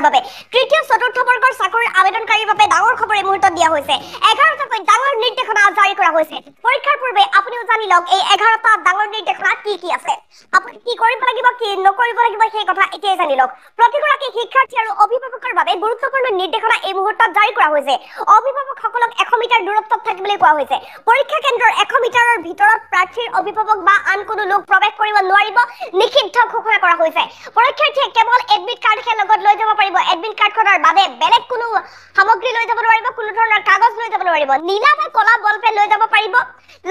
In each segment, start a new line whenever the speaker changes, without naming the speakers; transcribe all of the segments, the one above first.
বাবে তৃতীয় চতুৰ্থ বৰ্গৰ চাকৰিৰ আবেদনকাৰীৰ বাবে ডাঙৰ খবৰ এই মুহূৰ্তত দিয়া হৈছে 11টাকৈ ডাঙৰ নিৰ্দেশনা জাৰি কৰা হৈছে পৰীক্ষাৰ পূৰ্বে আপুনিও জানি লওক এই 11টা ডাঙৰ নিৰ্দেশনা কি আছে আপুনি কি কৰিব লাগিব কি নকৰিব লাগিব সেই কথা এতিয়াই জানি লওক প্ৰতিগৰাকী শিক্ষাৰ্থী আৰু অভিভাৱকৰ বাবে গুৰুত্বপূৰ্ণ নিৰ্দেশনা এই মুহূৰ্তত জাৰি কৰা হৈছে অভিভাৱকসকলক 100 মিটাৰ দূৰত্বত থাকিবলৈ কোৱা হৈছে পৰীক্ষা কেন্দ্ৰৰ 100 মিটাৰৰ ভিতৰত প্ৰাৰ্থীৰ অভিভাৱক বা আন কোনো লোক প্ৰৱেশ কৰিব নোৱাৰিব নিষিদ্ধ ঘোষণা কৰা হৈছে পৰীক্ষাৰ্থীয়ে কেৱল এডমিট কাৰ্ডহে লগত লৈ যাব পাৰিব এডমিট কাৰ্ডখনৰ বাদে বেলেগ কোনো সামগ্ৰী লৈ যাব নোৱাৰিব কোনো ধৰণৰ কাগজ লৈ যাব নোৱাৰিব নীলা বা কলা বল পেন লৈ যাব পাৰিব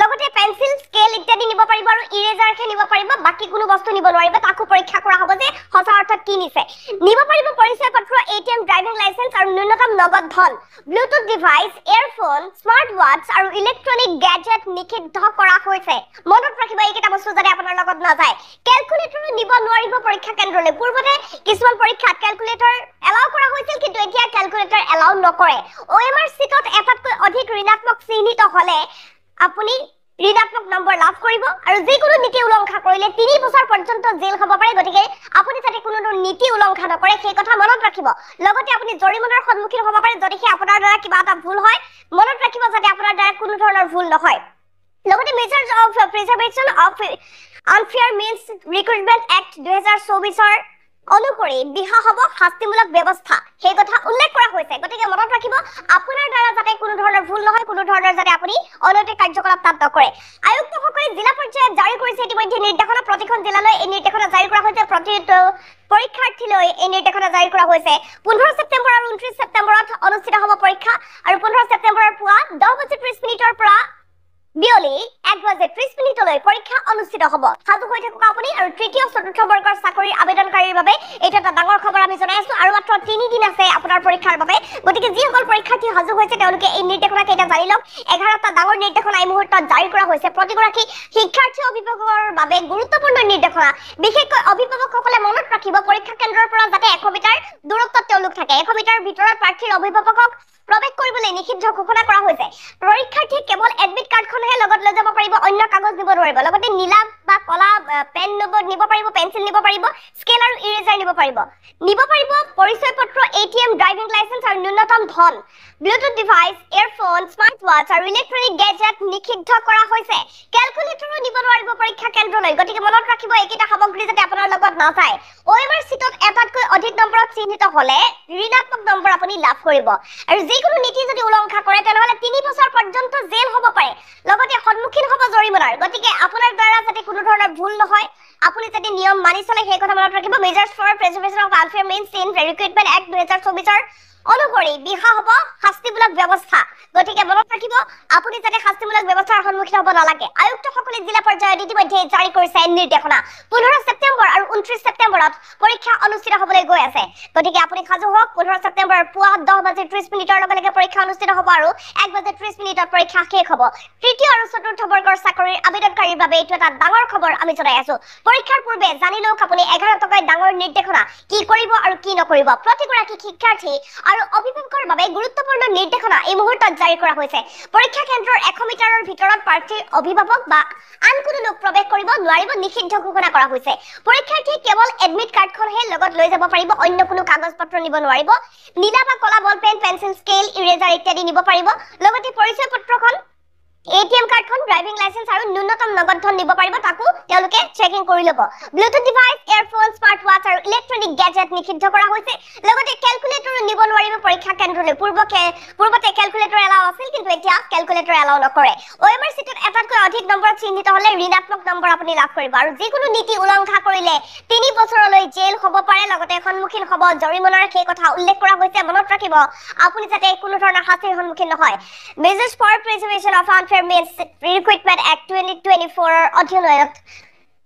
লগতে পেন্সিল স্কেল ইত্যাদি নিব পাৰিব আৰু ইৰেজাৰহে নিব পাৰিব বাকি কোনো বস্তু নিব নোৱাৰিব তাকো পৰীক্ষা কৰা হ'ব যে সঁচা অৰ্থত কি নিছে নিব পাৰিব পৰিচয় পত্ৰ এটিএম ড্ৰাইভিং লাইসেন্স আৰু ন্যূনতম নগদ ধন Bluetooth device earphone smart watch আৰু ইলেক্ট্ৰনিক গেজেট নিষিদ্ধ কৰা হৈছে মনত ৰাখিব এইকেইটা বস্তু যাতে আপোনাৰ লগত নাযায় ক্যালকুলেটৰ নিব নোৱাৰিব পৰীক্ষা কেন্দ্ৰলৈ পূৰ্বতে কিছুমান পৰীক্ষাত ক্যালকুলেটৰ এলাউ কৰা হৈছিল কিন্তু এতিয়া ক্যালকুলেটৰ এলাউ নকৰে ওএমআৰ সিটত এটাতকৈ অধিক ঋণাত্মক চিহ্নিত হলে আপুনি ঋণাত্মক নম্বৰ লাভ কৰিব আৰু যিকোনো নীতি উলংঘা কৰিলে 3 বছৰ পৰ্যন্ত জেল হ'ব পাৰে গতিকে আপুনি যাতে কোনো নীতি উলংঘা নকৰে সেই কথা মনত ৰাখিব লগতে আপুনি জৰিমনাৰ সন্মুখীন হ'ব পাৰে যদি আপোনাৰ দ্বাৰা কিবা এটা ভুল হয় মনত ৰাখিব যাতে আপোনাৰ দ্বাৰা কোনো ধৰণৰ ভুল নহয় লগতে measures of preservation of unfair means recruitment act 2024 অনুসৰি বিহা হ'ব শাস্তিমূলক ব্যৱস্থা সেই কথা উল্লেখ কৰা হৈছে গতিকে মনত ৰাখিব আপোনাৰ দ্বাৰা যাতে কোনো ধৰণৰ ভুল নহয় কোনো ধৰণৰ যাতে আপুনি অনৈতিক কাৰ্যকলাপ তাত নকৰে আয়ুক্তসকলে জিলা পৰ্যায়ত জাৰি কৰিছে ইতিমধ্যে নিৰ্দেশনা প্ৰতিখন জিলালৈ এই নিৰ্দেশনা জাৰি কৰা হৈছে প্ৰতিটো পৰীক্ষাৰ্থীলৈ এই নিৰ্দেশনা জাৰি কৰা হৈছে 15 ছেপ্টেম্বৰ আৰু 29 ছেপ্টেম্বৰত অনুষ্ঠিত হ'ব পৰীক্ষা আৰু 15 ছেপ্টেম্বৰৰ পুৱা 10:30 পৰা বিয়লি 1:30 পৰীক্ষা অনুষ্ঠিত হ'ব সাজু হৈ থাকক আপুনি আৰু তৃতীয় চতুৰ্থ বৰ্গৰ চাকৰিৰ আবেদনকাৰীৰ বাবে এটা ডাঙৰ খবৰ আমি জনাই আছো আৰু মাত্ৰ 3 দিন আছে আপোনাৰ পৰীক্ষাৰ বাবে গতিকে যিসকল পৰীক্ষাৰ্থী সাজু হৈছে তেওঁলোকে এই নিৰ্দেশনা কেইটা জানি লওক 11টা ডাঙৰ নিৰ্দেশনা এই মুহূৰ্তত জাৰি কৰা হৈছে প্ৰতিগৰাকী শিক্ষাৰ্থী অভিভাৱকৰ বাবে গুৰুত্বপূৰ্ণ নিৰ্দেশনা বিশেষকৈ অভিভাৱকসকলে মনত ৰাখিব পৰীক্ষা কেন্দ্ৰৰ পৰা যাতে 100 মিটাৰ দূৰত্বত তেওঁলোক থাকে 100 মিটাৰ ভিতৰত প্ৰাৰ্থীৰ অভিভাৱকক প্ৰৱেশ কৰিবলৈ নিষিদ্ধ ঘোষণা কৰা হৈছে পৰীক্ষাৰ্থী কেৱল এডমিট কাৰ্ডখনহে লগত লৈ যাব পাৰিব অন্য কাগজ নিব নোৱাৰিব লগতে নীলা বা কলা পেন নিব পাৰিব পেন্সিল নিব পাৰিব স্কেল আৰু ইৰেজাৰ নিব পাৰিব পৰিচয় পত্ৰ এটিএম ড্ৰাইভিং লাইসেন্স আৰু ন্যূনতম ধন Bluetooth device earphone smart watch আৰু ইলেক্ট্ৰনিক গেজেট নিষিদ্ধ কৰা হৈছে ক্যালকুলেটৰো নিব নোৱাৰিব পৰীক্ষা কেন্দ্ৰলৈ গতিকে মনত ৰাখিব এইকেইটা সামগ্ৰী যাতে আপোনাৰ লগত নাযায় ওএমআৰ সিটত এটাতকৈ অধিক নম্বৰত চিহ্নিত হলে ঋণাত্মক নম্বৰ আপুনি লাভ কৰিব আৰু যিকোনো নীতি যদি উলংঘা কৰে তেনেহলে 3 বছৰ পৰ্যন্ত জেল হ'ব পাৰে লগতে সন্মুখীন হ'ব জৰিমনাৰ গতিকে আপোনাৰ দ্বাৰা যাতে কোনো ধৰণৰ ভুল নহয় আপুনি যদি নিয়ম মানি চলে সেই কথা মনত ৰাখিব measures for preservation of unfair means in recruitment act 2024 অনুসৰি বিহা হ'ব শাস্তিমূলক ব্যৱস্থা গতিকে মনত ৰাখিব আপুনি যাতে শাস্তিমূলক ব্যৱস্থাৰ সন্মুখীন হ'ব নালাগে আয়ুক্তসকলে জিলা পৰ্যায়ত ইতিমধ্যে জাৰি কৰিছে নিৰ্দেশনা 15 ছেপ্টেম্বৰ আৰু 29 ছেপ্টেম্বৰত পৰীক্ষা অনুষ্ঠিত হ'বলৈ গৈ আছে গতিকে আপুনি সাজু হওক 15 ছেপ্টেম্বৰ পুৱা 10:30 লগে পৰীক্ষা অনুষ্ঠিত হ'ব আৰু 1:30 পৰীক্ষা শেষ হ'ব তৃতীয় আৰু চতুৰ্থ বৰ্গৰ চাকৰিৰ আবেদনকাৰীৰ বাবে এইটো এটা ডাঙৰ খবৰ আমি জনাই আছো পৰীক্ষাৰ পূৰ্বে জানি লওক আপুনি 11টাকৈ ডাঙৰ নিৰ্দেশনা কি কৰিব আৰু কি নকৰিব প্ৰতিগৰাকী শিক্ষাৰ্থী আৰু অভিভাৱকৰ বাবে গুৰুত্বপূৰ্ণ নিৰ্দেশনা এই মুহূৰ্তত জাৰি কৰা হৈছে পৰীক্ষা কেন্দ্ৰৰ 100 মিটাৰৰ ভিতৰত প্ৰাৰ্থীৰ অভিভাৱক বা আন কোনো লোক প্ৰৱেশ কৰিব নোৱাৰিব নিষিদ্ধ ঘোষণা কৰা হৈছে পৰীক্ষাৰ্থী কেৱল এডমিট কাৰ্ডখনহে লগত লৈ যাব পাৰিব অন্য কোনো কাগজ পত্ৰ নিব নোৱাৰিব নীলা বা কলা ball pen pencil scale eraser ইত্যাদি নিব পাৰিব লগতে পৰিচয় পত্ৰখন এটিএম কাৰ্ডখন ড্ৰাইভিং লাইসেন্স আৰু ন্যূনতম নগদ ধন নিব পাৰিব তাকো তেওঁলোকে চেকিং কৰি ল'ব Bluetooth device earphone smart watch আৰু ইলেক্ট্ৰনিক গেজেট নিষিদ্ধ কৰা হৈছে লগতে ক্যালকুলেটৰ নিব নোৱাৰিব পৰীক্ষা কেন্দ্ৰলৈ পূৰ্বতে ক্যালকুলেটৰ এলাউ আছিল কিন্তু এতিয়া ক্যালকুলেটৰ এলাউ নকৰে ওএমআৰ সিটত এটাতকৈ অধিক নম্বৰত চিহ্নিত হলে ঋণাত্মক নম্বৰ আপুনি লাভ কৰিব আৰু যিকোনো নীতি উলংঘা কৰিলে 3 বছৰলৈ জেল হ'ব পাৰে লগতে সন্মুখীন হ'ব জৰিমনাৰ সেই কথা উল্লেখ কৰা হৈছে মনত ৰাখিব আপুনি যাতে কোনো ধৰণৰ শাস্তিৰ সন্মুখীন নহয় measures for preservation of unfair means recruitment act 2024 অধীনত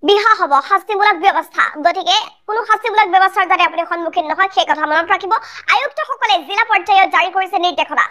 বিহা হ'ব শাস্তিমূলক ব্যৱস্থা গতিকে কোনো শাস্তিমূলক ব্যৱস্থাৰ যাতে আপুনি সন্মুখীন নহয় সেই কথা মনত ৰাখিব আয়ুক্তসকলে জিলা পৰ্যায়ত জাৰি কৰিছে নিৰ্দেশনা